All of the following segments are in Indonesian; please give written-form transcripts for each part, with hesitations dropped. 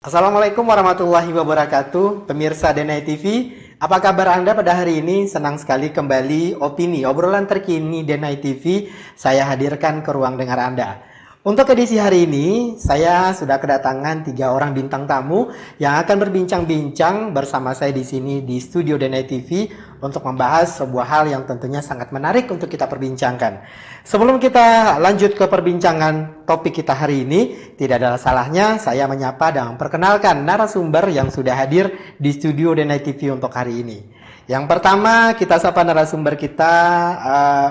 Assalamualaikum warahmatullahi wabarakatuh, pemirsa Denai TV. Apa kabar Anda pada hari ini? Senang sekali kembali opini obrolan terkini Denai TV saya hadirkan ke ruang dengar Anda. Untuk edisi hari ini, saya sudah kedatangan 3 orang bintang tamu yang akan berbincang-bincang bersama saya di sini di studio Denai TV untuk membahas sebuah hal yang tentunya sangat menarik untuk kita perbincangkan. Sebelum kita lanjut ke perbincangan topik kita hari ini, tidak ada salahnya saya menyapa dan memperkenalkan narasumber yang sudah hadir di studio Denai TV untuk hari ini. Yang pertama kita sapa narasumber kita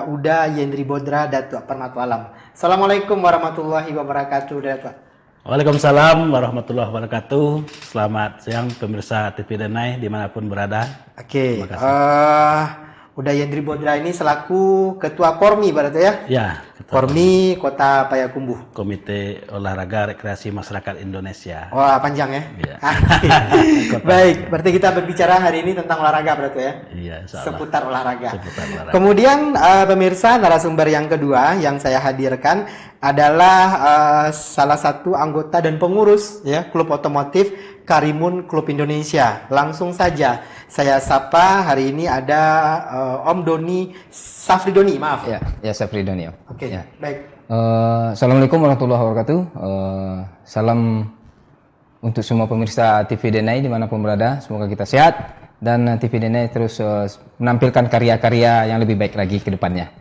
Uda Yendri Bodra Datuk Permatu Alam. Assalamualaikum warahmatullahi wabarakatuh, Datuk. Waalaikumsalam warahmatullahi wabarakatuh. Selamat siang pemirsa TV Denai dimanapun berada. Oke, Uda Yendri Bodra ini selaku Ketua Kormi berarti ya? Ya, Kormi Kota Payakumbuh. Komite Olahraga Rekreasi Masyarakat Indonesia. Wah, panjang ya? Iya. Baik, berarti kita berbicara hari ini tentang olahraga berarti ya? Iya, insyaallah. Seputar olahraga. Seputar olahraga. Kemudian pemirsa, narasumber yang kedua yang saya hadirkan adalah salah satu anggota dan pengurus ya klub otomotif Karimun Klub Indonesia. Langsung saja saya sapa hari ini ada Om Doni Safridoni, maaf. Ya Safridoni. Oke, ya. Baik. Assalamualaikum warahmatullahi wabarakatuh. Salam untuk semua pemirsa TV Denai dimanapun berada. Semoga kita sehat dan TV Denai terus menampilkan karya-karya yang lebih baik lagi ke depannya.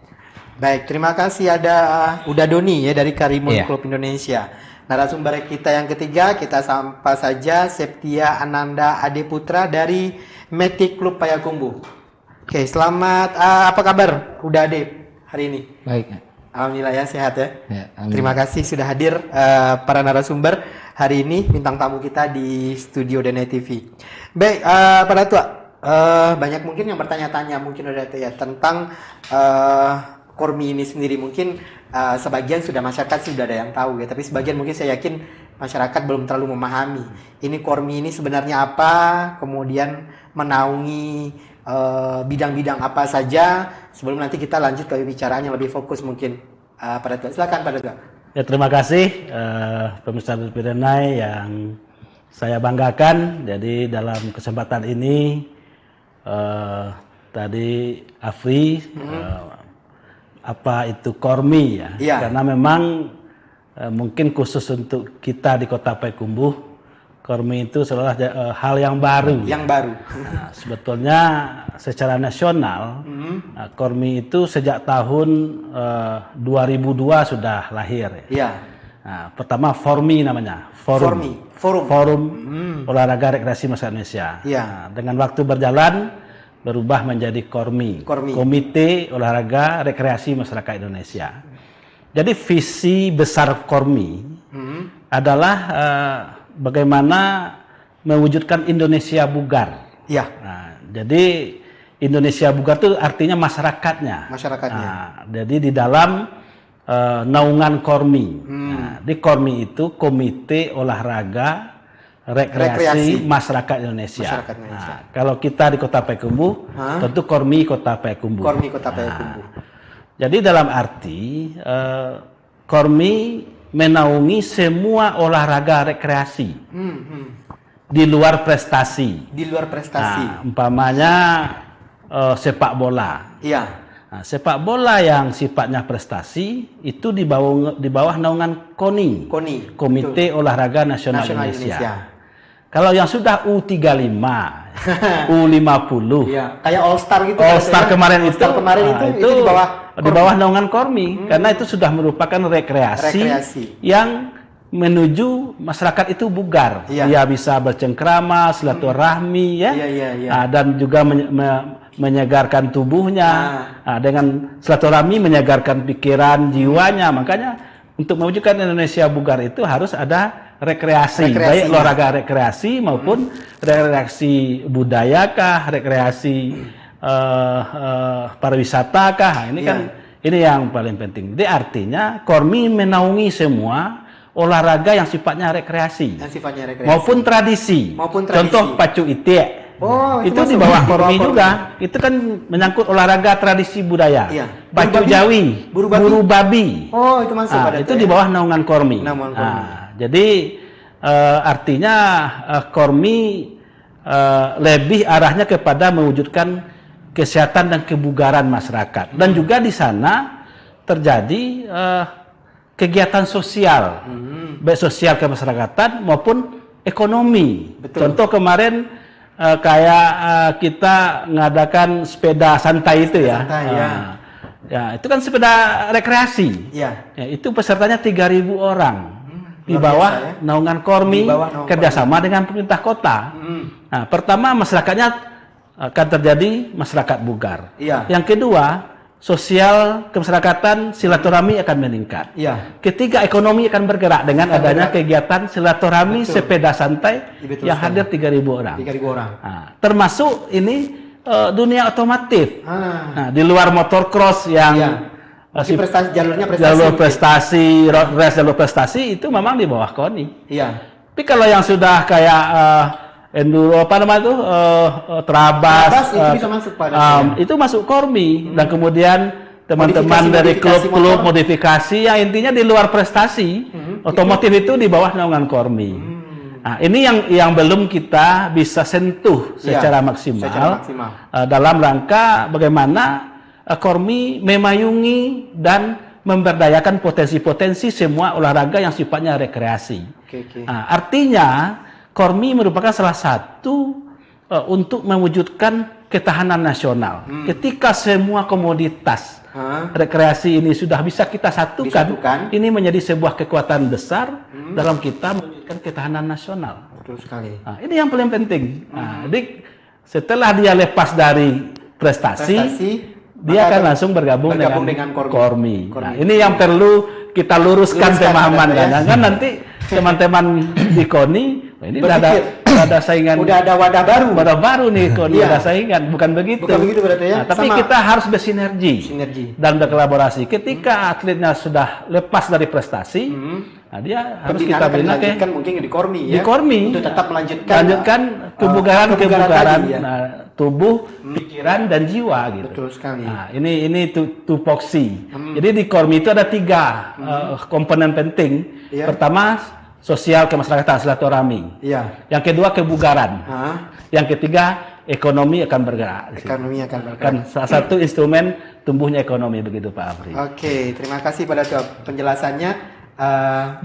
Baik, terima kasih ada Uda Doni ya dari Karimun Iya. Klub Indonesia. Narasumber kita yang ketiga, kita sapa saja Septia Ananda Ade Putra dari Metik Klub Payakumbuh. Oke, selamat. Apa kabar Uda Ade hari ini? Baik. Alhamdulillah ya, sehat ya. Ya, Terima kasih sudah hadir para narasumber hari ini, bintang tamu kita di studio Denai TV. Baik, pada tua banyak mungkin yang bertanya-tanya mungkin udah ya tentang Kormi ini sendiri. Mungkin sebagian sudah masyarakat sudah ada yang tahu ya, tapi sebagian mungkin saya yakin masyarakat belum terlalu memahami. Ini Kormi ini sebenarnya apa, kemudian menaungi bidang-bidang apa saja. Sebelum nanti kita lanjut ke pembicaraan yang lebih fokus mungkin pada tua. Silakan pada tua. Ya, terima kasih pemirsa TV Denai yang saya banggakan. Jadi dalam kesempatan ini tadi Afri apa itu Kormi ya? Iya. Karena memang mungkin khusus untuk kita di Kota Payakumbuh, Kormi itu adalah hal yang baru. Yang baru. Nah, sebetulnya secara nasional, Kormi itu sejak tahun 2002 sudah lahir. Ya. Iya. Nah, pertama Formi namanya, Forum. Olahraga Rekreasi Masyarakat Indonesia. Iya. Nah, dengan waktu berjalan berubah menjadi Kormi, Kormi. Komite Olahraga Rekreasi Masyarakat Indonesia. Jadi visi besar Kormi adalah bagaimana mewujudkan Indonesia bugar. Iya. Nah, jadi Indonesia bugar itu artinya masyarakatnya. Masyarakatnya. Nah, jadi di dalam naungan Kormi. Nah, di Kormi itu Komite Olahraga Rekreasi Masyarakat Indonesia. Masyarakat Indonesia. Nah, kalau kita di Kota Payakumbuh, tentu Kormi Kota Payakumbuh. Kormi Kota Payakumbuh. Jadi dalam arti Kormi menaungi semua olahraga rekreasi di luar prestasi. Di luar prestasi. Nah, umpamanya sepak bola. Iya. Nah, sepak bola yang sifatnya prestasi itu di bawah naungan KONI, Komite Olahraga Nasional Indonesia. Kalau yang sudah U35, U50, Iya, kayak All Star gitu. All Star kemarin All Star kemarin itu di bawah naungan Kormi, karena itu sudah merupakan rekreasi yang menuju masyarakat itu bugar. Iya. Dia bisa bercengkrama, silaturahmi ya. Iya. Nah, dan juga menyegarkan tubuhnya. Nah, dengan silaturahmi menyegarkan pikiran, jiwanya. Makanya untuk mewujudkan Indonesia bugar itu harus ada rekreasi, baik olahraga rekreasi maupun rekreasi budayakah, rekreasi pariwisata kah. Ini kan ini yang paling penting. Jadi artinya Kormi menaungi semua olahraga yang sifatnya rekreasi, maupun tradisi. Contoh pacu itik. Oh, itu di bawah Kormi juga. Itu kan menyangkut olahraga tradisi budaya. Iya. Pacu Jawi, buru babi. Oh, itu masuk pada itu di bawah naungan Kormi. Naungan Kormi. Jadi artinya Kormi lebih arahnya kepada mewujudkan kesehatan dan kebugaran masyarakat. Dan juga di sana terjadi kegiatan sosial, baik sosial kemasyarakatan maupun ekonomi. Betul. Contoh kemarin kita ngadakan sepeda santai itu ya. Santai, ya. Ya, itu kan sepeda rekreasi. Iya. Ya, itu pesertanya 3.000 orang. Di luar bawah biasa, ya. naungan Kormi, Di bawah naungan kerjasama dengan pemerintah kota. Nah, pertama masyarakatnya akan terjadi masyarakat bugar. Iya. Yang kedua, sosial kemasyarakatan silaturahmi akan meningkat. Iya. Ketiga, ekonomi akan bergerak dengan adanya kegiatan silaturahmi Betul. sepeda santai Betul yang sekali. hadir 3.000 orang. 3.000 orang. Nah, termasuk ini dunia otomotif. Ah. Nah, di luar motorcross yang Iya. Masih jalurnya prestasi. jalur mungkin. prestasi, road race jalur prestasi itu memang di bawah KONI. Iya. Tapi kalau yang sudah kayak enduro apa namanya itu Trabas, Trabas itu bisa masuk pada itu masuk Kormi dan kemudian teman-teman dari Modifikasi klub-klub motor. modifikasi yang intinya di luar prestasi otomotif itu di bawah naungan Kormi. Nah, ini yang belum kita bisa sentuh Iya, secara maksimal, secara maksimal. Dalam rangka bagaimana Kormi memayungi dan memberdayakan potensi-potensi semua olahraga yang sifatnya rekreasi. Oke. Nah, artinya Kormi merupakan salah satu untuk mewujudkan ketahanan nasional. Ketika semua komoditas rekreasi ini sudah bisa kita satukan, ini menjadi sebuah kekuatan besar dalam kita mewujudkan ketahanan nasional. Betul sekali. Nah, ini yang paling penting. Nah, jadi setelah dia lepas dari prestasi dia akan langsung bergabung dengan Kormi. Nah, ini yang perlu kita luruskan pemahaman kan nanti teman-teman di KONI ini udah ada saingan, udah ada wadah baru nih KONI ada saingan, bukan begitu. Bukan begitu berarti ya. Nah, tapi kita harus bersinergi dan berkolaborasi. Ketika atletnya sudah lepas dari prestasi, nah dia harus kita bina mungkin di Kormi ya. Di Kormi untuk tetap melanjutkan kebugaran tadi, ya. Nah, tubuh, pikiran dan jiwa gitu. Betul sekali. Nah, ini tupoksi. Jadi di Kormi itu ada 3 komponen penting. Iya. Pertama, sosial kemasyarakatan silaturahmi. Iya. Yang kedua, kebugaran. Yang ketiga, ekonomi akan bergerak. Ekonomi akan bergerak. Kan salah satu instrumen tumbuhnya ekonomi begitu Pak Afri. Oke, terima kasih pada penjelasannya.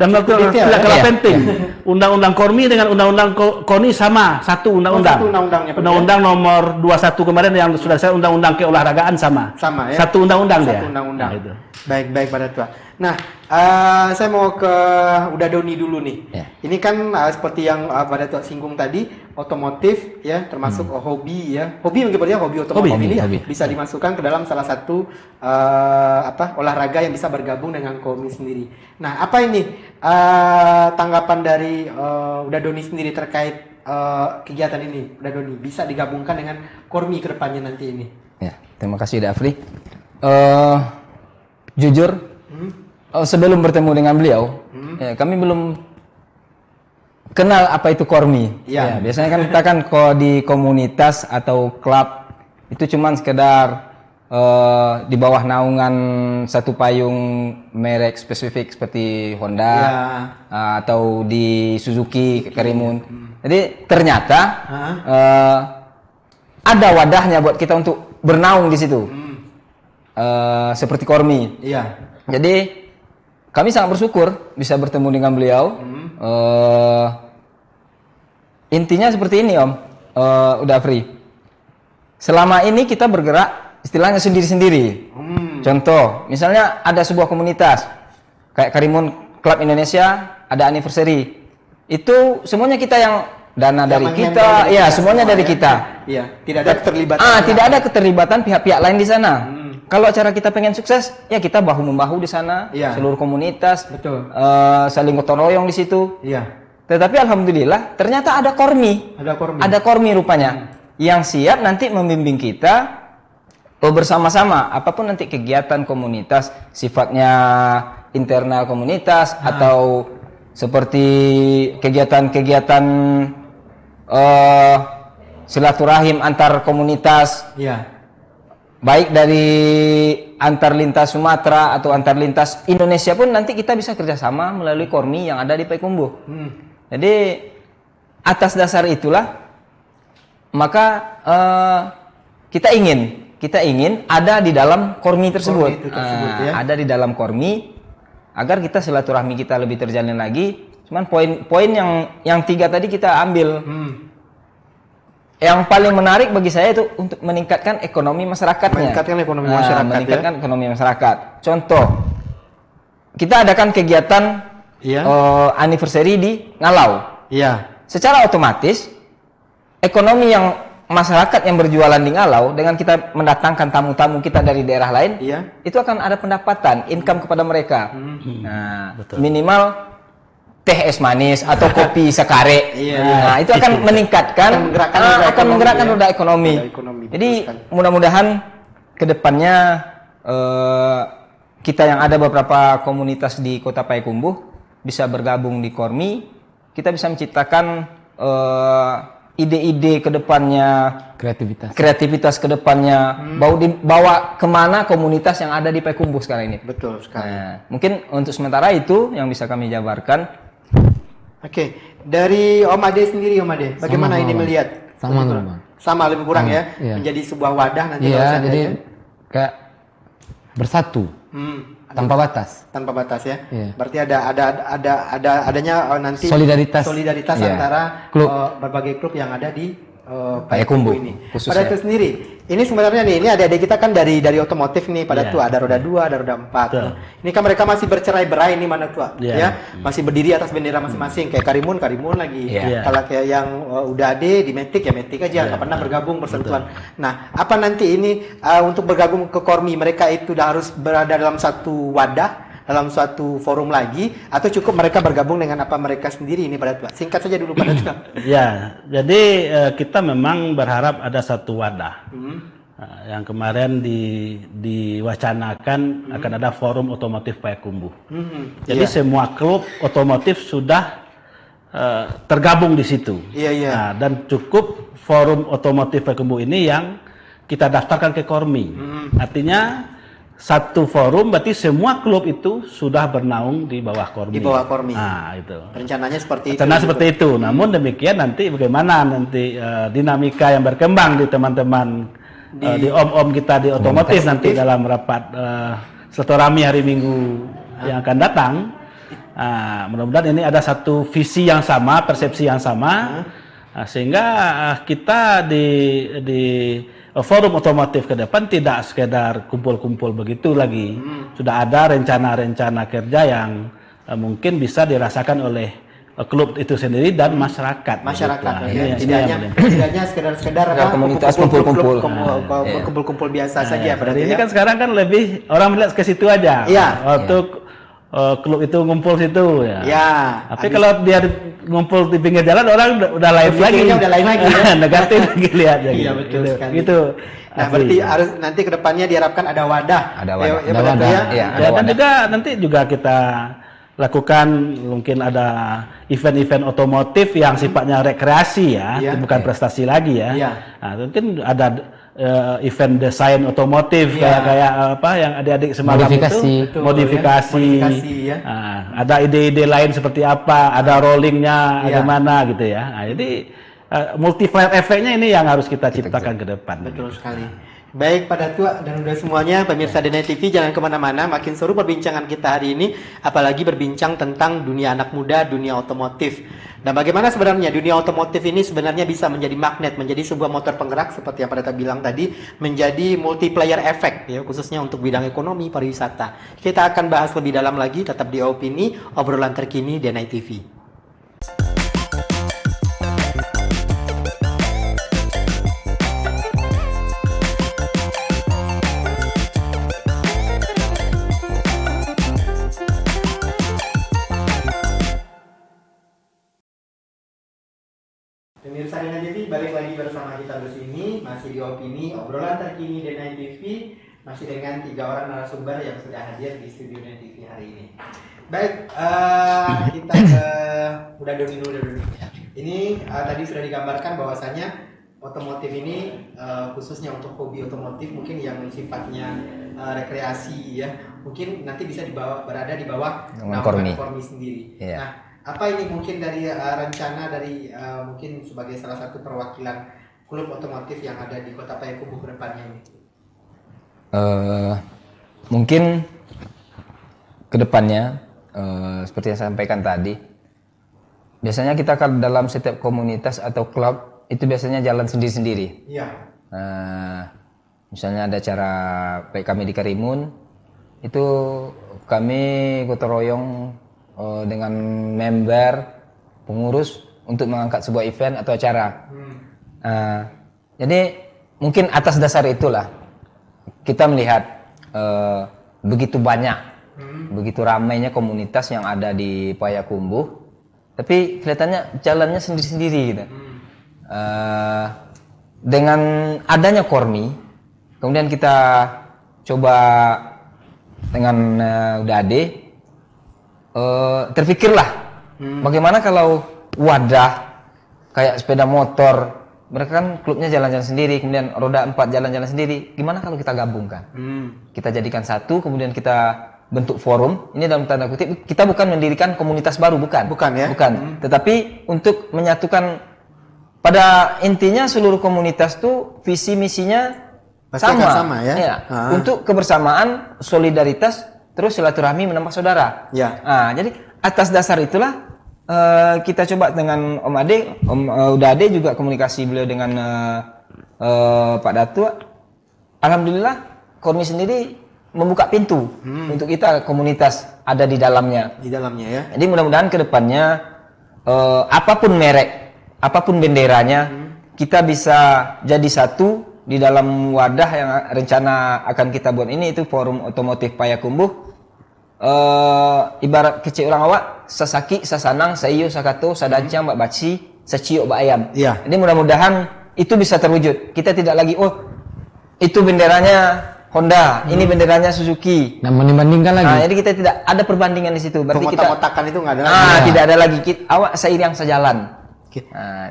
Dan tidak kalah penting, Undang-Undang Kormi dengan Undang-Undang KONI sama, satu undang-undang. Undang-Undang nomor 21 kemarin yang sudah saya Undang-Undang keolahragaan sama ya. Satu undang-undang dia. Undang-undang. Nah, itu. Baik pada Tua. Nah, saya mau ke Uda Doni dulu nih. Ya. Ini kan seperti yang pada Tua singgung tadi, otomotif ya, termasuk hobi ya. Hobi mungkin ya, hobi otomotif ini bisa dimasukkan ke dalam salah satu olahraga yang bisa bergabung dengan KONI sendiri. Nah, apa ini tanggapan dari Uda Doni sendiri terkait kegiatan ini? Uda Doni bisa digabungkan dengan KONI ke depannya nanti ini. Ya, terima kasih Dafri. Jujur, sebelum bertemu dengan beliau, kami belum kenal apa itu Kormi. Ya, biasanya kan kita kan di komunitas atau klub itu cuman sekedar di bawah naungan satu payung merek spesifik seperti Honda atau di Suzuki, Karimun. Jadi ternyata ada wadahnya buat kita untuk bernaung di situ. Seperti Kormi. Iya. Jadi kami sangat bersyukur bisa bertemu dengan beliau. Intinya seperti ini Om, udah free. Selama ini kita bergerak istilahnya sendiri-sendiri. Contoh, misalnya ada sebuah komunitas kayak Karimun Club Indonesia ada anniversary. Itu semuanya kita yang dana dari kita, ya semuanya dari kita. Iya, tidak ada keterlibatan. Tidak ada keterlibatan pihak-pihak lain di sana. Kalau acara kita pengen sukses, ya kita bahu membahu di sana, seluruh komunitas, saling gotong royong di situ. Iya. Tetapi alhamdulillah, ternyata ada Kormi, ada Kormi rupanya, yang siap nanti membimbing kita bersama-sama. Apapun nanti kegiatan komunitas, sifatnya internal komunitas atau seperti kegiatan-kegiatan silaturahim antar komunitas. Iya. Baik dari antar lintas Sumatera atau antar lintas Indonesia pun nanti kita bisa kerjasama melalui Kormi yang ada di Payakumbuh. Jadi atas dasar itulah maka kita ingin ada di dalam Kormi tersebut, ada di dalam Kormi agar kita silaturahmi kita lebih terjalin lagi. Cuman poin-poin yang 3 tadi kita ambil. Yang paling menarik bagi saya itu untuk meningkatkan ekonomi masyarakatnya. Meningkatkan ekonomi masyarakat. Contoh, kita adakan kegiatan anniversary di Ngalau. Iya. Secara otomatis ekonomi yang masyarakat yang berjualan di Ngalau dengan kita mendatangkan tamu-tamu kita dari daerah lain, itu akan ada pendapatan, income kepada mereka. Nah, minimal teh es manis atau kopi sekare. Nah, itu akan meningkatkan, akan menggerakkan roda ekonomi. Jadi mudah-mudahan kedepannya kita yang ada beberapa komunitas di Kota Payakumbuh bisa bergabung di Kormi. Kita bisa menciptakan ide-ide kedepannya, kreativitas kedepannya, bawa kemana komunitas yang ada di Payakumbuh sekarang ini. Betul sekali. Nah, mungkin untuk sementara itu yang bisa kami jabarkan. Oke, dari Om Ade sendiri, Om Ade, bagaimana ini melihat? Sama lebih kurang ya, menjadi sebuah wadah nanti. Iya, jadi kayak bersatu. Tanpa batas. Tanpa batas ya. Berarti adanya nanti solidaritas antara berbagai klub yang ada di Payakumbuh ini. Pada itu sendiri, ini sebenarnya nih, ini adik-adik kita kan dari otomotif nih, pada tua ada roda 2, ada roda 4. Ini kan mereka masih bercerai-berai nih mana tua, masih berdiri atas bendera masing-masing. Kayak Karimun lagi. Kalau kayak yang udah ade di Matic ya Matic aja, nggak pernah bergabung bersentuhan. Nah, apa nanti ini untuk bergabung ke Kormi, mereka itu udah harus berada dalam satu wadah, dalam suatu forum lagi, atau cukup mereka bergabung dengan apa mereka sendiri ini pada tua? Singkat saja dulu pada tua. Ya, jadi kita memang berharap ada satu wadah. Yang kemarin diwacanakan akan ada forum otomotif Payakumbuh. Jadi semua klub otomotif sudah tergabung di situ. Nah, dan cukup forum otomotif Payakumbuh ini yang kita daftarkan ke Kormi. Artinya satu forum berarti semua klub itu sudah bernaung di bawah Kormi. Di bawah Kormi. Nah, itu. Rencananya seperti itu. Rencana seperti itu. Namun demikian nanti bagaimana nanti dinamika yang berkembang di teman-teman di om-om kita di otomotif nanti dalam rapat silaturahmi hari Minggu yang akan datang. Mudah-mudahan ini ada satu visi yang sama, persepsi yang sama, sehingga kita di forum otomotif ke depan tidak sekedar kumpul-kumpul begitu lagi. Sudah ada rencana-rencana kerja yang mungkin bisa dirasakan oleh klub itu sendiri dan masyarakat. Tidaknya sekedar komunitas kumpul-kumpul biasa saja. Ini kan sekarang kan lebih orang melihat ke situ aja. Untuk klub itu ngumpul situ Tapi kalau dia ngumpul di pinggir jalan, orang udah lain lagi. Negatif lagi lihatnya. Iya, betul sekali. Gitu. Nah, berarti harus nanti kedepannya diharapkan ada wadah. Dan juga nanti juga kita lakukan mungkin ada event-event otomotif yang sifatnya rekreasi bukan prestasi lagi Nah, mungkin ada event desain otomotif kayak apa yang adik-adik semalam modifikasi. Nah, ada ide-ide lain seperti apa, ada rollingnya gimana gitu ya. Nah, jadi multiplier efeknya ini yang harus kita ciptakan ke depan. Betul sekali. Baik pada tua dan udah semuanya pemirsa Denai TV, jangan kemana-mana, makin seru perbincangan kita hari ini, apalagi berbincang tentang dunia anak muda, dunia otomotif. Dan bagaimana sebenarnya dunia otomotif ini sebenarnya bisa menjadi magnet, menjadi sebuah motor penggerak seperti yang Pak Data bilang tadi, menjadi multiplier efek khususnya untuk bidang ekonomi pariwisata. Kita akan bahas lebih dalam lagi, tetap di Opini, obrolan terkini Denai TV. Pemirsa Denai TV, balik lagi bersama kita di sini, masih di Opini, obrolan terkini Denai TV, masih dengan 3 orang narasumber yang sudah hadir di studio Denai TV hari ini. Baik, kita udah dulu. Ini tadi sudah digambarkan bahwasanya otomotif ini khususnya untuk hobi otomotif mungkin yang sifatnya rekreasi mungkin nanti bisa berada di bawah nama Kormi sendiri. Nah, Apa ini mungkin dari rencana dari mungkin sebagai salah satu perwakilan klub otomotif yang ada di Kota Payakumbuh ke depannya ini? Mungkin kedepannya seperti yang saya sampaikan tadi, biasanya kita kalau dalam setiap komunitas atau klub itu biasanya jalan sendiri-sendiri. Iya. Misalnya ada acara kayak kami di Karimun, itu kami gotong royong dengan member pengurus untuk mengangkat sebuah event atau acara. Jadi mungkin atas dasar itulah kita melihat begitu banyak, begitu ramainya komunitas yang ada di Payakumbuh, tapi kelihatannya jalannya sendiri-sendiri gitu. Dengan adanya Kormi, kemudian kita coba dengan UDAD, terpikirlah bagaimana kalau wadah kayak sepeda motor, mereka kan klubnya jalan-jalan sendiri, kemudian roda 4 jalan-jalan sendiri, gimana kalau kita gabungkan? Kita jadikan satu, kemudian kita bentuk forum. Ini dalam tanda kutip, kita bukan mendirikan komunitas baru, bukan ya, bukan. Tetapi untuk menyatukan, pada intinya seluruh komunitas tuh visi misinya sama ya. Untuk kebersamaan, solidaritas, terus silaturahmi menambah saudara. Jadi atas dasar itulah kita coba dengan Om Ade, Uda Ade juga komunikasi beliau dengan Pak Datuk. Alhamdulillah Kormi sendiri membuka pintu untuk kita komunitas ada di dalamnya. Di dalamnya ya. Jadi mudah-mudahan kedepannya apapun merek, apapun benderanya, kita bisa jadi satu di dalam wadah yang rencana akan kita buat ini, itu Forum Otomotif Payakumbuh. Ibarat kecil orang awak, sasaki, sasanang, saiyo, sakato, sadancang, mbak baci, saciyo, mbak ayam. Jadi mudah-mudahan itu bisa terwujud. Kita tidak lagi, oh itu benderanya Honda, ini benderanya Suzuki. Nah, membandingkan lagi. Jadi kita tidak ada perbandingan di situ. Berarti kita otak-otakan itu nggak ada. Tidak ada lagi. Awak seiring sejalan.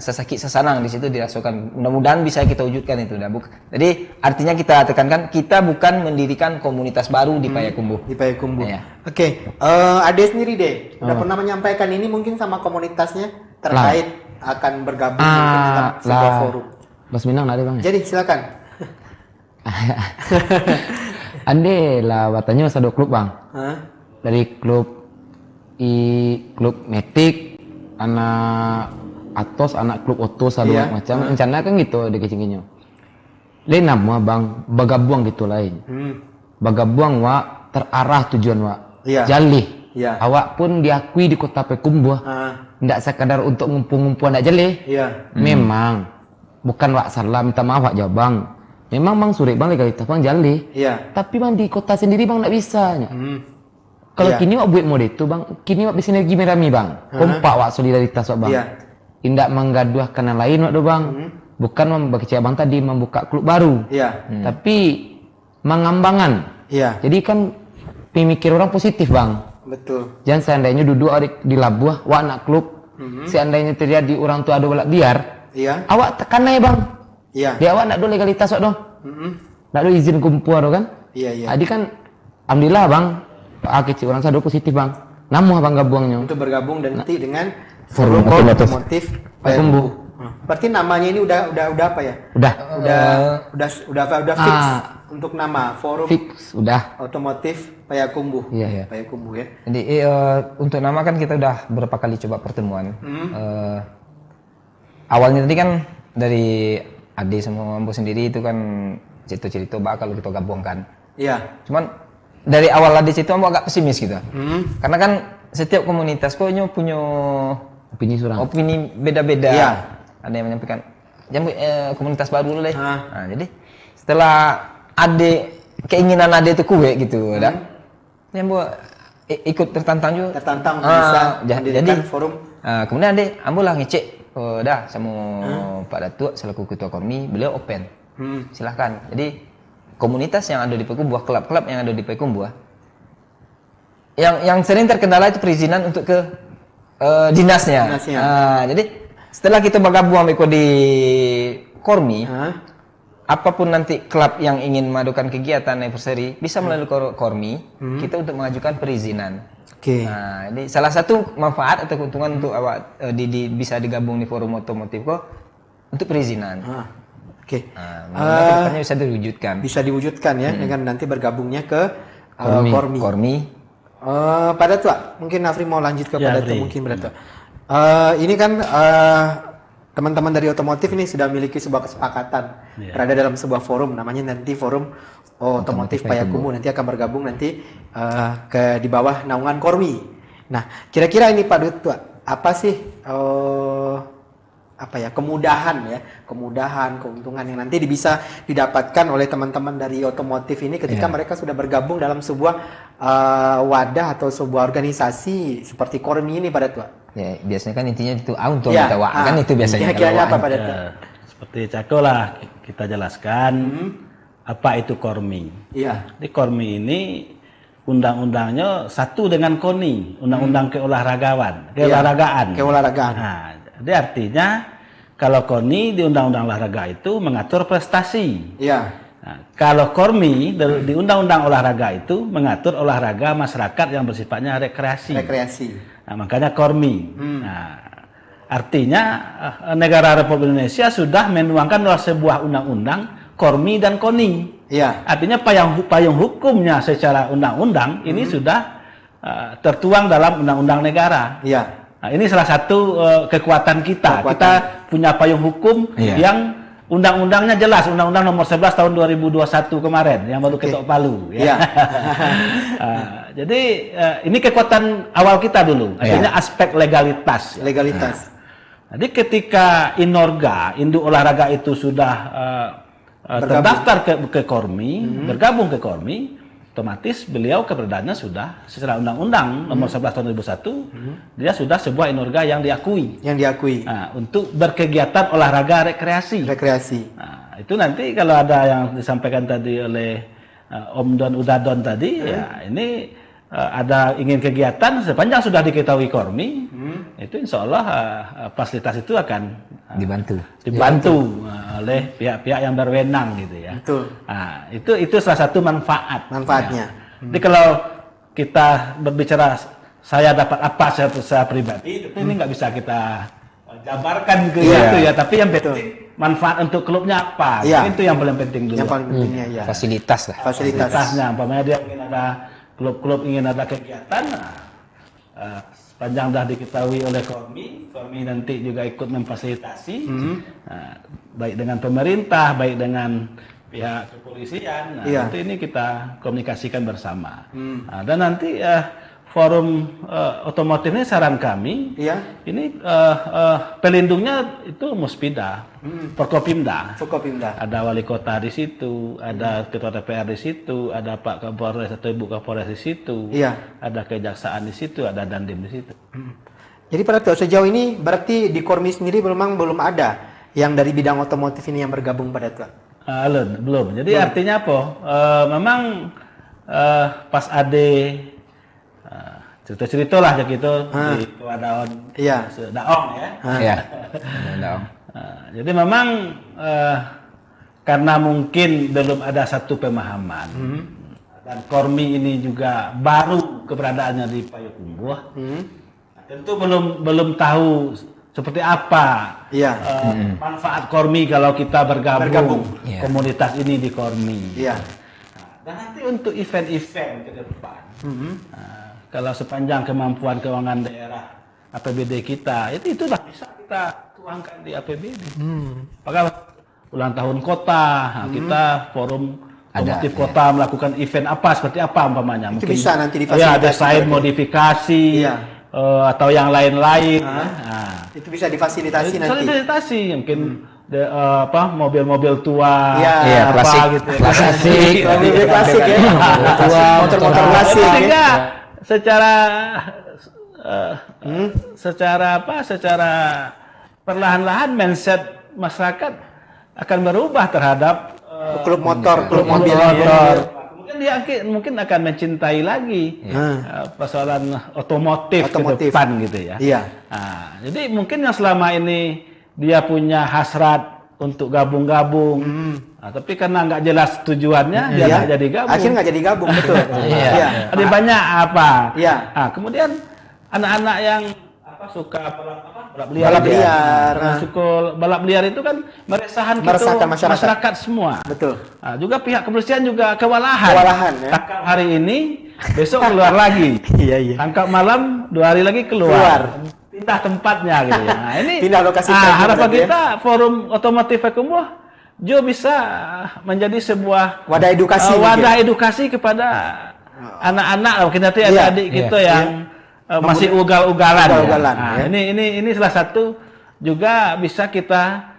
Sesaki sesanang di situ dirasukan. Mudah-mudahan bisa kita wujudkan itu. Jadi artinya kita tekankan, kita bukan mendirikan komunitas baru di Payakumbuh. Di Payakumbuh. Oke. Ade sendiri deh, udah pernah menyampaikan ini mungkin sama komunitasnya terkait akan bergabung mungkin dalam sebuah forum. Bos Minang ada bang. Jadi silakan. Ande lah watanya satu klub bang. Dari klub Matic, anak Atos, anak klub Otos, macam rencana kan gitu ada kecingnya. Lain nama bang, bagabuang gitu lain. Bagabuang wa terarah tujuan wa. Jalih. Awak pun diakui di Kota Payakumbuh. Tidak sekadar untuk ngumpul-ngumpul ndak jalih. Memang bukan wak salah minta maaf wak jawab bang. Memang bang sore bang legalitas bang jalih. Tapi bang di kota sendiri bang ndak bisa. Kalau kini wak buat mode itu bang, kini wak bersinergi merami bang. Kompak wak solidaritas wak bang. Tidak menggaduh karena lain waktu bang, bukan membagi bang tadi membuka klub baru, tapi mengambangan. Jadi kan pemikir orang positif bang. Betul. Jangan seandainya duduk di labuh, wah anak klub, seandainya terjadi orang tua ada balak biar, awak tekan aja bang. Dia awak nak do legalitas wak dong, nak do izin kumpul kan. Jadi kan, alhamdulillah bang, Pak kecil orang sadu positif bang. Namun bang gabungnya. Untuk bergabung dan nanti dengan Forum Otomotif Payakumbuh. Berarti namanya ini udah apa ya? Udah fix untuk nama Forum Otomotif Payakumbuh. Payakumbuh ya. Jadi untuk nama kan kita udah berapa kali coba pertemuan. Awalnya tadi kan dari Ade sama Mampu sendiri itu kan cerita-cerita bakal kita gabungkan. Cuman dari awal Ade itu Mampu agak pesimis gitu. Karena kan setiap komunitas kok punya opini beda-beda. Ada yang menyampaikan komunitas baru dulu deh. Jadi setelah keinginan Ade itu kue gitu, yang buat ikut tertantang juga. Tertantang bisa jadi forum. Kemudian Ade ambillah ngecek, sama Pak Datuk selaku ketua Kormi, beliau open. Silahkan. Jadi komunitas yang ada di Payakumbuh, klub-klub yang ada di Payakumbuh, yang sering terkendala itu perizinan untuk ke dinasnya. Jadi setelah kita bergabung sama di Kormi, apapun nanti klub yang ingin memadukan kegiatan anniversary bisa melalui Kormi, kita untuk mengajukan perizinan. Oke. Nah, ini salah satu manfaat atau keuntungan untuk awak bisa digabung di forum otomotif kok untuk perizinan. Oke. Mudah-mudahan kedepannya bisa diwujudkan. Bisa diwujudkan ya dengan nanti bergabungnya ke Kormi. Kormi. Pada Tua, mungkin Nafri mau lanjut kepada Tua mungkin pada Tua. Ini kan teman-teman dari otomotif ini sudah memiliki sebuah kesepakatan berada dalam sebuah forum namanya nanti forum otomotif Payakumbuh nanti akan bergabung nanti di bawah naungan Kormi. Nah, kira-kira ini Pak Dut, apa sih kemudahan, keuntungan yang nanti bisa didapatkan oleh teman-teman dari otomotif ini ketika mereka sudah bergabung dalam sebuah wadah atau sebuah organisasi seperti Kormi ini pada Tua? Ya, biasanya kan intinya itu untuk kita kan itu biasanya. Kira-kira apa pada Tua? Seperti Cako lah kita jelaskan apa itu Kormi. Iya. Di Kormi ini undang-undangnya satu dengan KONI, undang-undang keolahragaan. Nah, jadi artinya kalau KONI di undang-undang olahraga itu mengatur prestasi. Iya. Nah, kalau Kormi di undang-undang olahraga itu mengatur olahraga masyarakat yang bersifatnya rekreasi. Nah, makanya Kormi. Nah, artinya negara Republik Indonesia sudah menuangkan dalam sebuah undang-undang Kormi dan KONI. Iya. Artinya payung hukumnya secara undang-undang ini sudah tertuang dalam undang-undang negara. Iya. Nah, ini salah satu kekuatan kita. Kita punya payung hukum yang undang-undangnya jelas. Undang-undang nomor 11 tahun 2021 kemarin yang baru ketok palu. Ya. Jadi ini kekuatan awal kita dulu. Artinya aspek legalitas. Legalitas. Jadi ketika Inorga, induk olahraga itu sudah terdaftar ke Kormi, bergabung ke Kormi, otomatis beliau keberadaannya sudah secara undang-undang nomor 11 tahun 2001 dia sudah sebuah Inorga yang diakui. Nah, untuk berkegiatan olahraga rekreasi. Nah, itu nanti kalau ada yang disampaikan tadi oleh Om Don Udadon tadi, ya ini ada ingin kegiatan sepanjang sudah diketahui Kormi, itu insya Allah fasilitas itu akan dibantu oleh pihak-pihak yang berwenang gitu ya. Betul. Nah, itu salah satu manfaatnya. Ya. Jadi kalau kita berbicara saya dapat apa secara pribadi, itu ini nggak bisa kita jabarkan ke itu ya. Tapi yang penting manfaat untuk klubnya apa? Itu yang paling penting dulu. Yang paling pentingnya ya. Fasilitasnya. Umpamanya dia ingin ada klub-klub ingin ada kegiatan, sepanjang dah diketahui oleh Kormi nanti juga ikut memfasilitasi, baik dengan pemerintah, baik dengan pihak kepolisian. Nanti ini kita komunikasikan bersama. Dan nanti forum otomotif ini saran kami, ini pelindungnya itu Muspida, Forkopimda. Ada wali kota di situ, ada ketua DPR di situ, ada Pak Kapolres atau Ibu Kapolres di situ, ada kejaksaan di situ, ada Dandim di situ. Jadi pada sejauh ini berarti di Kormi sendiri belum ada yang dari bidang otomotif ini yang bergabung pada Tua? Belum. Jadi artinya apa? Memang pas ade cerita-cerita lah gitu di Daong ya. Jadi memang karena mungkin belum ada satu pemahaman dan Kormi ini juga baru keberadaannya di Payakumbuh, tentu belum tahu seperti apa manfaat Kormi kalau kita bergabung. Komunitas ini di Kormi. Dan nanti untuk event-event ke depan. Kalau sepanjang kemampuan keuangan daerah APBD kita, itu sudah bisa kita tuangkan di APBD. Apakah ulang tahun kota, kita forum otomotif kota melakukan event apa, seperti apa umpamanya. Itu mungkin bisa nanti difasilitasi. Desain modifikasi, atau yang lain-lain. Itu bisa difasilitasi nanti. Mungkin mobil-mobil tua, klasik, gitu. Klasik ya. Motor-motor klasik. Sehingga secara perlahan-lahan mindset masyarakat akan berubah terhadap klub motor, klub mobil. Kemudian dia mungkin akan mencintai lagi persoalan otomotif ke depan gitu ya. Jadi mungkin yang selama ini dia punya hasrat untuk gabung-gabung, Tapi karena nggak jelas tujuannya, dia nggak jadi gabung. Akhirnya nggak jadi gabung, betul. Iya. Ada banyak apa? Iya. Nah, kemudian anak-anak yang suka balap liar. Balap liar. Suka balap liar itu kan meresahkan masyarakat semua. Betul. Nah, juga pihak kepolisian juga kewalahan. Ya. Tangkap hari ini, besok keluar lagi. Iya. Tangkap malam, 2 hari lagi keluar. Pindah tempatnya gitu ya. Nah, ini pindah lokasi. Harapan kita Forum Otomotif Payakumbuh juga bisa menjadi sebuah wadah edukasi kepada anak-anak, mungkin nanti adik-adik kita yang masih ugal-ugalan. Nah, ini salah satu juga bisa kita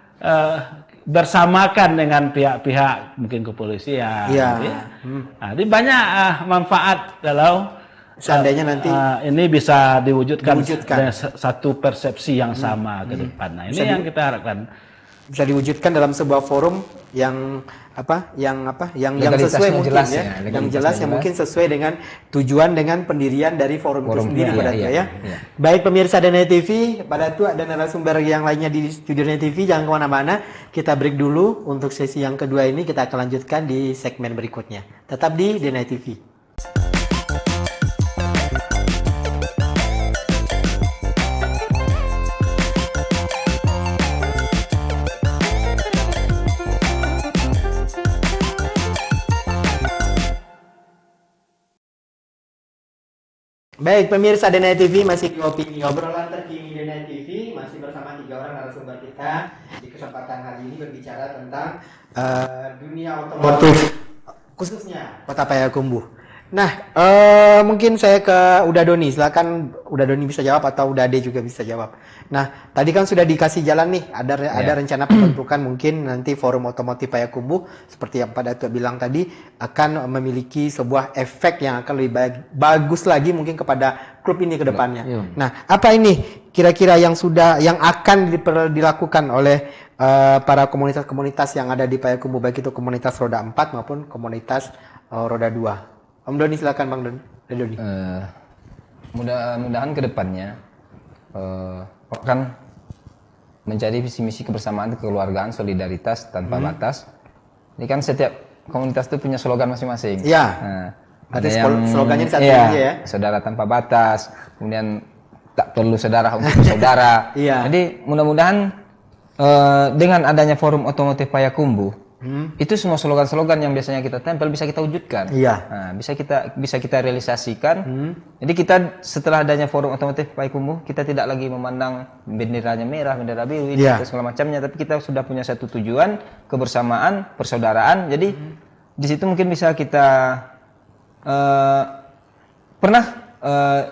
bersamakan dengan pihak-pihak mungkin kepolisian. Nah, ini banyak manfaat kalau seandainya nanti ini bisa diwujudkan. Dengan satu persepsi yang sama ke depan. Nah, ini yang kita harapkan bisa diwujudkan dalam sebuah forum yang sesuai mungkin jelas, yang jelas yang mungkin sesuai dengan tujuan dengan pendirian dari forum itu sendiri pada ya. Baik pemirsa DNI TV, pada itu ada narasumber yang lainnya di studio DNI TV, jangan kemana-mana, kita break dulu untuk sesi yang kedua ini, kita akan lanjutkan di segmen berikutnya. Tetap di DNI TV. Baik, pemirsa DNI TV masih di Opini, obrolan terkini DNI TV masih bersama 3 orang narasumber kita di kesempatan hari ini berbicara tentang dunia otomotif khususnya Kota Payakumbuh. Nah, mungkin saya ke Uda Doni, silakan Uda Doni bisa jawab atau Uda Ade juga bisa jawab. Nah, tadi kan sudah dikasih jalan nih, ada rencana pembentukan mungkin nanti Forum Otomotif Payakumbuh seperti yang pada Tua bilang tadi akan memiliki sebuah efek yang akan lebih bagus lagi mungkin kepada klub ini ke depannya. Nah, apa ini kira-kira yang akan dilakukan oleh para komunitas-komunitas yang ada di Payakumbuh, baik itu komunitas roda 4 maupun komunitas roda 2. Om Doni silakan Bang Doni. Mudah-mudahan ke depannya akan mencari visi misi kebersamaan, kekeluargaan, solidaritas tanpa batas. Ini kan setiap komunitas itu punya slogan masing-masing. Iya. Ada yang slogannya satu aja ya. Saudara tanpa batas, kemudian tak perlu saudara untuk saudara. Jadi mudah-mudahan dengan adanya Forum Otomotif Payakumbuh, itu semua slogan-slogan yang biasanya kita tempel bisa kita wujudkan. Nah, bisa kita realisasikan. Jadi kita setelah adanya Forum Otomotif Payakumbuh, kita tidak lagi memandang benderanya merah, bendera biru, ini segala macamnya, tapi kita sudah punya satu tujuan, kebersamaan, persaudaraan. Jadi di situ mungkin bisa kita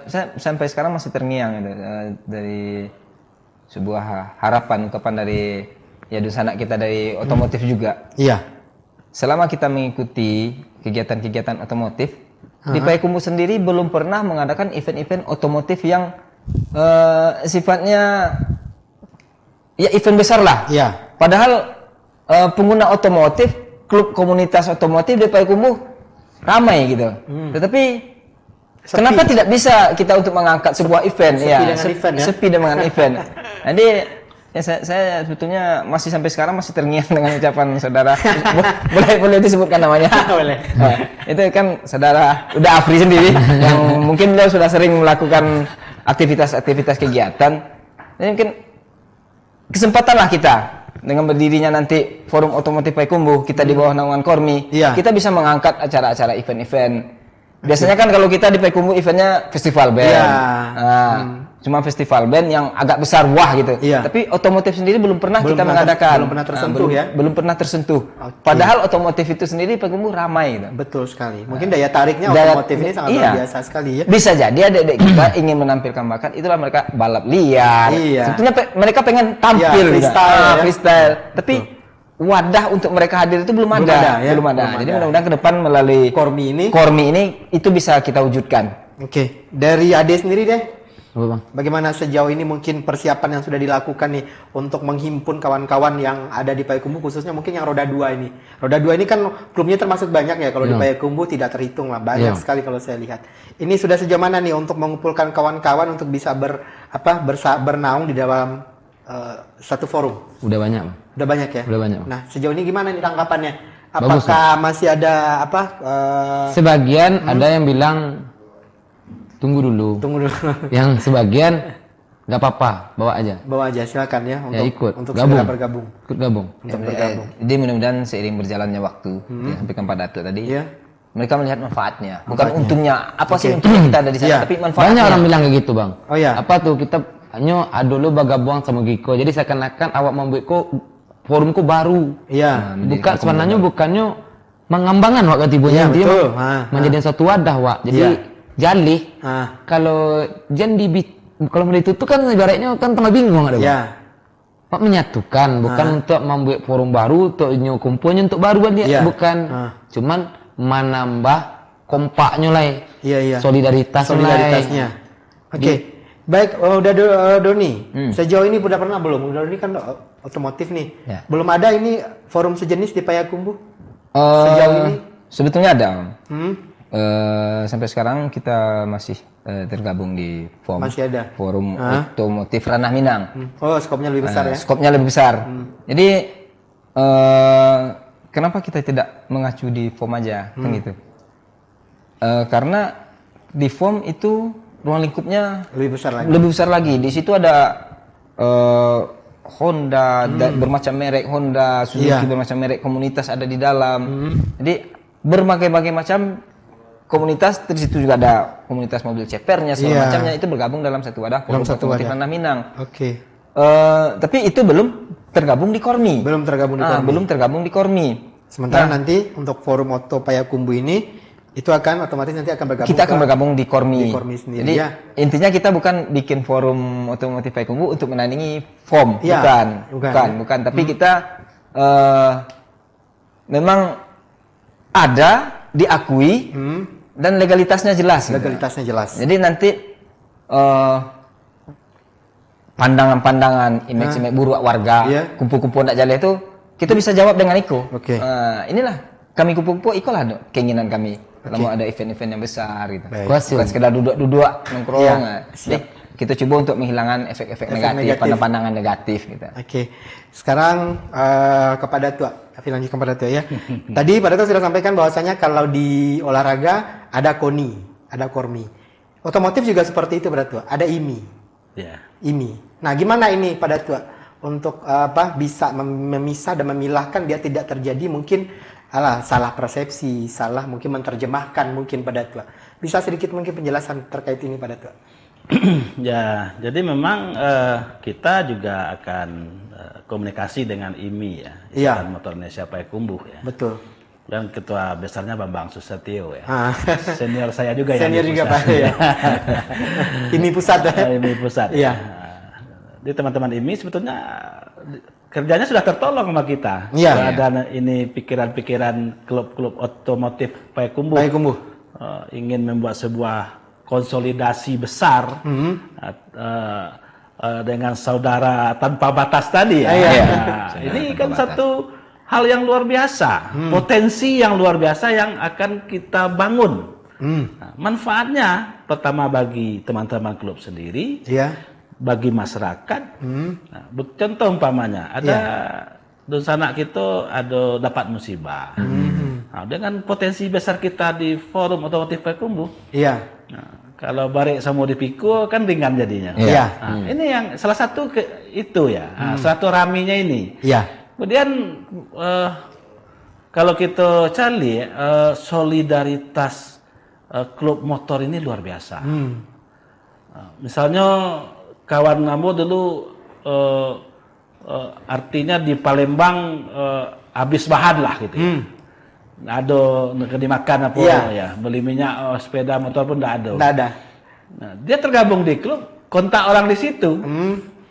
saya sampai sekarang masih terngiang dari sebuah harapan ungkapan dari sanak kita dari otomotif juga. Selama kita mengikuti kegiatan-kegiatan otomotif, di Payakumbuh sendiri belum pernah mengadakan event-event otomotif yang sifatnya event besar lah. Padahal pengguna otomotif, klub komunitas otomotif di Payakumbuh ramai gitu. Tetapi kenapa tidak bisa kita untuk mengangkat sebuah event? Sepi dengan event. Jadi saya sebetulnya masih sampai sekarang masih terngiang dengan ucapan saudara. boleh disebutkan namanya? Boleh. Itu kan saudara udah Afri sendiri yang mungkin beliau sudah sering melakukan aktivitas kegiatan. Jadi mungkin kesempatanlah kita dengan berdirinya nanti Forum Otomotif Payakumbuh, kita di bawah naungan Kormi, kita bisa mengangkat acara-acara event-event. Biasanya kan kalau kita di Payakumbuh eventnya festival band. Cuma festival band yang agak besar gitu. Tapi otomotif sendiri belum pernah kita mengadakan. Belum pernah tersentuh belum pernah tersentuh. Padahal otomotif itu sendiri Payakumbuh ramai gitu. Betul sekali. Mungkin daya tariknya otomotif ini sangat luar biasa sekali ya. Bisa jadi adik-adik kita ingin menampilkan bakat, itulah mereka balap liar. Sebetulnya mereka pengen tampil freestyle. Tapi wadah untuk mereka hadir itu belum ada. Jadi mudah-mudahan ke depan melalui Kormi ini itu bisa kita wujudkan. Oke. Dari Ade sendiri deh. Bagaimana sejauh ini mungkin persiapan yang sudah dilakukan nih untuk menghimpun kawan-kawan yang ada di Payakumbuh, khususnya mungkin yang roda 2 ini. Roda 2 ini kan klubnya termasuk banyak ya, kalau di Payakumbuh tidak terhitung lah, banyak sekali kalau saya lihat. Ini sudah sejauh mana nih untuk mengumpulkan kawan-kawan untuk bisa bernaung di dalam satu forum? Udah banyak. Udah banyak ya? Udah banyak. Nah, sejauh ini gimana nih tangkapannya? Bagus, Apakah masih ada apa? Sebagian ada yang bilang tunggu dulu. Tunggu dulu. Yang sebagian nggak apa-apa, bawa aja. Bawa aja silakan ya untuk ikut. untuk Gabung. segera bergabung. Ikut gabung. Untuk bergabung. Jadi mudah-mudahan seiring berjalannya waktu, yang sampaikan Pak Datuk tadi, Iya. mereka melihat manfaatnya, bukan untungnya. Apa sih untungnya kita ada di sana, Iya. tapi manfaatnya. Banyak orang bilang kayak gitu, Bang. Oh ya. Apa tuh kita dulu bergabung sama Giko. Jadi seakan-akan awak membuatku forumku baru. Iya. Bukan sebenarnya bukannya mengembangkan wak Iya, ketibunya dia betul. menjadi satu wadah wak. Jadi Iya. jalih. Kalau kalau ditutup kan ibaratnya kan tambah bingung ada. Iya. Pak menyatukan bukan untuk membuat forum baru untuk kumpulnya untuk baru dia Iya. bukan. Cuman menambah kompaknya lah. Iya, iya. Solidaritasnya. Oke. Baik, udah Doni. Sejauh ini udah pernah belum? Doni kan otomotif nih. Ya. Belum ada ini forum sejenis di Payakumbuh? Sejauh ini? Sebetulnya ada. Sampai sekarang kita masih tergabung di Masih ada. forum otomotif Ranah Minang. Oh, skopnya lebih besar ya? Skopnya lebih besar. Jadi kenapa kita tidak mengacu di FOM aja, kan gitu? Karena di FOM itu ruang lingkupnya Lebih besar lagi. lebih besar lagi. Di situ ada Honda, bermacam merek Honda, Suzuki Iya. bermacam merek, komunitas ada di dalam. Jadi berbagai-bagai macam komunitas. Di situ juga ada komunitas mobil cepernya, segala Iya. macamnya itu bergabung dalam satu wadah forum otomotif Ranah Minang. Oke. Tapi itu belum tergabung di Kormi. Belum tergabung di Kormi. Belum tergabung di Kormi. Sementara nanti untuk forum Oto Payakumbuh ini itu akan otomatis nanti akan bergabung. Kita akan bergabung di Kormi. di Kormi sendiri, Jadi ya. intinya kita bukan bikin forum otomotif Payakumbuh untuk menandingi FOM, Iya, bukan. Tapi kita memang ada, diakui, dan legalitasnya jelas. gitu. Legalitasnya jelas. Jadi nanti pandangan-pandangan, image-image buruk warga, Iya. kumpul-kumpul nak jalan itu kita bisa jawab dengan Iko. Oke. Inilah kami kumpul-kumpul, ikolah keinginan kami. Kalau mau ada event-event yang besar gitu. Baik. Bukan sekedar duduk-duduk nongkrong. Iya, Jadi kita coba untuk menghilangkan efek-efek negatif, negatif. pandangan negatif gitu. Oke. Sekarang kepada Tua. Tapi lanjut kepada Tua ya. Tadi Pak Dato sudah sampaikan bahwasanya kalau di olahraga ada KONI, ada KORMI. Otomotif juga seperti itu Pak Dato. Ada IMI. Ya. IMI. Nah, gimana ini pada Tua untuk bisa memisah dan memilahkan dia tidak terjadi mungkin salah persepsi, salah mungkin menerjemahkan mungkin pada Tua. Bisa sedikit mungkin penjelasan terkait ini pada Tua. Ya, jadi memang kita juga akan komunikasi dengan IMI ya, Ikatan Motor Indonesia Payakumbuh ya. Betul. Dan ketua besarnya Bambang Susatyo ya. Senior saya juga Senior ya. juga Pak ya. IMI pusat ya. IMI pusat. Iya. Di teman-teman IMI sebetulnya kerjanya sudah tertolong sama kita. Iya. Sudah ada ini pikiran-pikiran klub-klub otomotif Payakumbuh. Ingin membuat sebuah konsolidasi besar dengan saudara tanpa batas tadi ya. Ini kan satu hal yang luar biasa, potensi yang luar biasa yang akan kita bangun. Nah, manfaatnya pertama bagi teman-teman klub sendiri, bagi masyarakat. Nah, contoh umpamanya ada sanak kita ada dapat musibah. Nah, dengan potensi besar kita di forum otomotif Payakumbuh. Nah, kalau barek sama dipikul kan ringan jadinya. Nah, ini yang salah satu itu ya. Nah, silaturahminya ini. Kemudian kalau kita cari solidaritas klub motor ini luar biasa. Misalnya kawan Nambo dulu artinya di Palembang habis bahan lah gitu. Ada dimakan apa ya, beli minyak sepeda motor pun tidak ada. Nah, dia tergabung di klub, kontak orang di situ.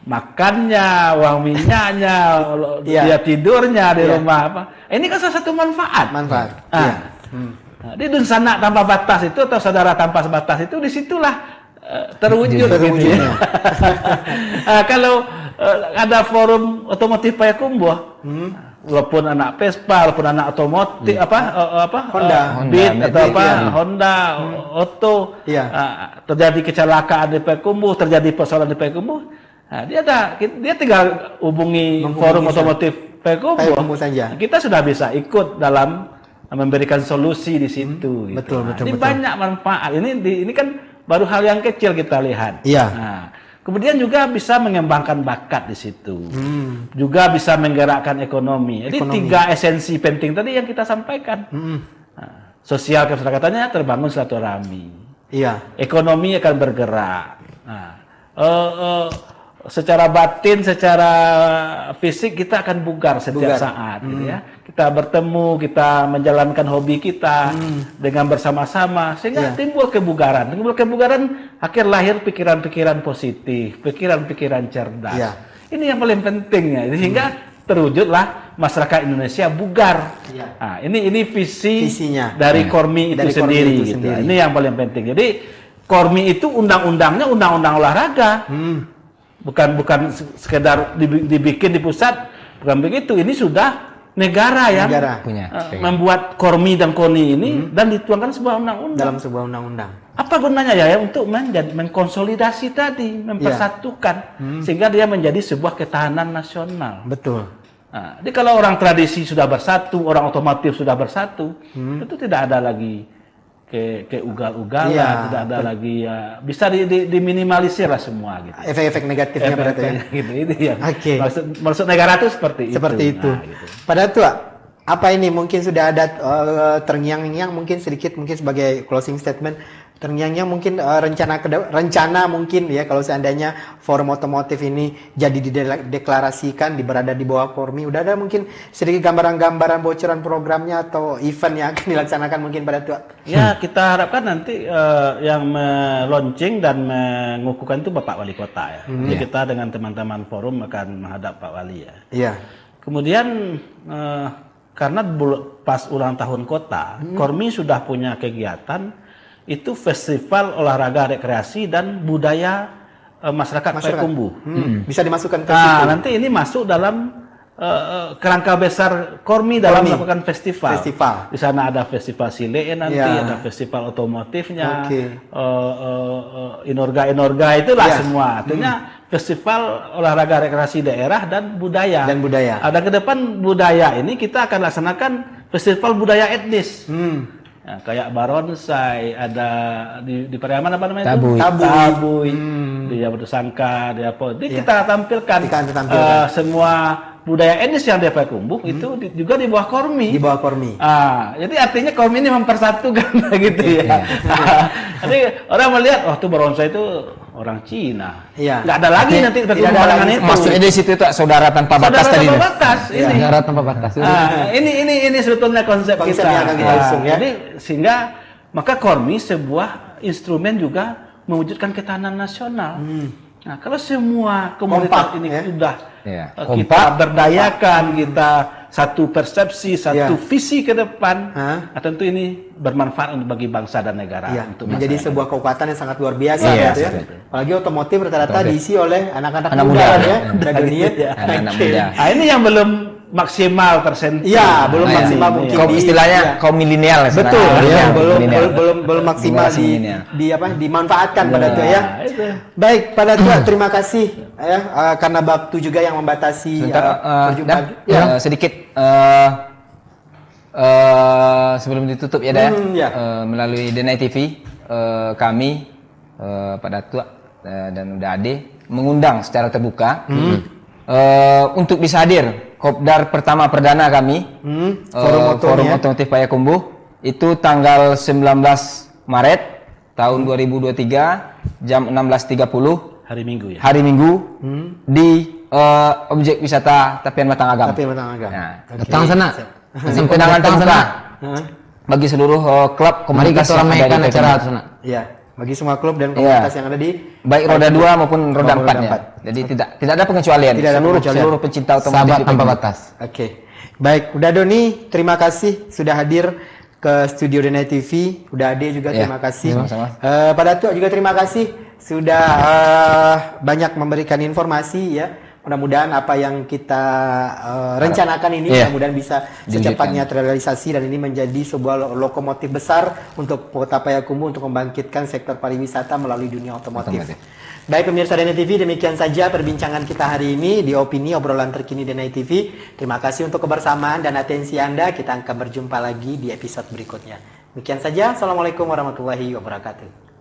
Makannya, uang minyaknya, dia tidurnya di rumah apa. Ini kan salah satu manfaat. Nah, di Dunsana tanpa batas itu atau saudara tanpa batas itu disitulah terwujud. Gitu ya. Kalau ada forum otomotif Payakumbuh, walaupun anak Vespa, walaupun anak otomotif Honda, Beat atau Honda, Auto, terjadi kecelakaan di Payakumbuh, terjadi persoalan di Payakumbuh. Nah, dia tinggal hubungi forum otomotif Payakumbuh saja. kita sudah bisa ikut dalam memberikan solusi di situ. Gitu. Betul, betul, Ini betul. banyak manfaat. Ini kan baru hal yang kecil kita lihat. Iya. Nah, kemudian juga bisa mengembangkan bakat di situ. Juga bisa menggerakkan ekonomi. Jadi 3 esensi penting tadi yang kita sampaikan. Nah, sosial kemasyarakataannya terbangun silaturahmi. Iya. Ekonomi akan bergerak. Nah, secara batin, secara fisik kita akan bugar setiap saat, gitu ya. Kita bertemu, kita menjalankan hobi kita dengan bersama-sama, sehingga timbul kebugaran. Timbul kebugaran, akhir lahir pikiran-pikiran positif, pikiran-pikiran cerdas. Iya. Ini yang paling pentingnya, sehingga terwujudlah masyarakat Indonesia bugar. Iya. Nah, ini Visinya. dari Kormi itu Dari Kormi sendiri, itu gitu. sendiri. Ini yang paling penting. Jadi Kormi itu undang-undangnya undang-undang olahraga. Bukan sekedar dibikin di pusat, bukan begitu. Ini sudah negara yang punya membuat Kormi dan Koni ini dan dituangkan sebuah undang-undang. Dalam sebuah undang-undang. Apa gunanya ya? Untuk mengkonsolidasi tadi, mempersatukan sehingga dia menjadi sebuah ketahanan nasional. Betul. Nah, jadi kalau orang tradisi sudah bersatu, orang otomotif sudah bersatu, itu tidak ada lagi ke ugal-ugalan, tidak ada lagi ya, bisa diminimalisir lah semua gitu. Efek-efek negatifnya berarti ya. Gitu, itu yang Oke. maksud negara itu seperti itu. Seperti itu. Nah, gitu. Pada tua, apa ini mungkin sudah ada terngiang-ngiang mungkin sedikit mungkin sebagai closing statement terngiang-ngiang mungkin rencana mungkin ya kalau seandainya forum otomotif ini jadi dideklarasikan berada di bawah Kormi, udah ada mungkin sedikit gambaran-gambaran bocoran programnya atau event yang akan dilaksanakan mungkin pada tua. Ya, kita harapkan nanti yang launching dan mengukuhkan itu Bapak Wali Kota ya. Jadi kita dengan teman-teman forum akan menghadap Pak Wali ya. Iya. Kemudian karena pas ulang tahun kota, Kormi sudah punya kegiatan itu festival olahraga rekreasi dan budaya masyarakat Payakumbuh. Bisa dimasukkan ke Nah, situ. nanti ini masuk dalam kerangka besar Kormi dalam melakukan festival. Di sana ada festival Sileen nanti, ada festival otomotifnya, Inorga itulah semua. Artinya festival olahraga rekreasi daerah dan budaya. Ada ke depan budaya ini kita akan laksanakan festival budaya etnis. Ya, kayak Baronsai, ada di Pariaman apa namanya itu? Tabuy. Dia Bersangka, dia apa. Jadi kita tampilkan semua budaya etnis yang dia Payakumbuh itu juga di bawah Kormi. Di bawah Kormi. Jadi artinya Kormi ini mempersatukan gitu ya. Jadi orang melihat, oh tuh Baronsai itu orang Cina. Iya. Nggak ada lagi nanti pandangan itu. Maksudnya di situ itu saudara tanpa batas tadi. Saudara tanpa batas. Ini. Saudara tanpa batas. Ini sebetulnya konsep kita. yang akan kita usung ya. Jadi sehingga maka Kormi sebuah instrumen juga mewujudkan ketahanan nasional. Nah, kalau semua komunitas ini sudah kita berdayakan, kita satu persepsi, satu visi ke depan, tentu ini bermanfaat untuk bagi bangsa dan negara. Untuk menjadi sebuah kekuatan yang sangat luar biasa, gitu ya. Apalagi otomotif rata-rata diisi oleh anak-anak muda ya, dunia. Anak muda. Nah, ini yang belum maksimal tersentuh. Iya, belum maksimal mungkin istilahnya kaum milenial. Betul, belum maksimal dimanfaatkan pada tua ya. Baik, pada tua terima kasih ya karena waktu juga yang membatasi perjumpaan. Sedikit sebelum ditutup ya melalui Denai TV kami Pak Datuk dan Uda Ade mengundang secara terbuka untuk bisa hadir Kopdar pertama perdana kami Forum Otomotif Payakumbuh itu tanggal 19 Maret tahun 2023 jam 16.30 hari Minggu ya. Hari Minggu di objek wisata Tapian Batang Agam. Nah, datang sana. Penangan terbuka bagi seluruh klub komunitas yang ada di acara sana. Iya, bagi semua klub dan komunitas yang ada di baik roda 2 maupun roda 4 ya. Jadi tidak ada pengecualian. Seluruh pencinta otomotif tanpa batas. Oke. Baik, Uda Doni, terima kasih sudah hadir ke studio Denai TV. Uda Ade juga terima kasih. Pak Datuk juga terima kasih sudah banyak memberikan informasi ya. Mudah-mudahan apa yang kita rencanakan ini mudah-mudahan bisa secepatnya terrealisasi dan ini menjadi sebuah lokomotif besar untuk Kota Payakumbuh untuk membangkitkan sektor pariwisata melalui dunia otomotif. Baik pemirsa Denai TV, demikian saja perbincangan kita hari ini di opini obrolan terkini Denai TV. Terima kasih untuk kebersamaan dan atensi Anda. Kita akan berjumpa lagi di episode berikutnya. Demikian saja. Assalamualaikum warahmatullahi wabarakatuh.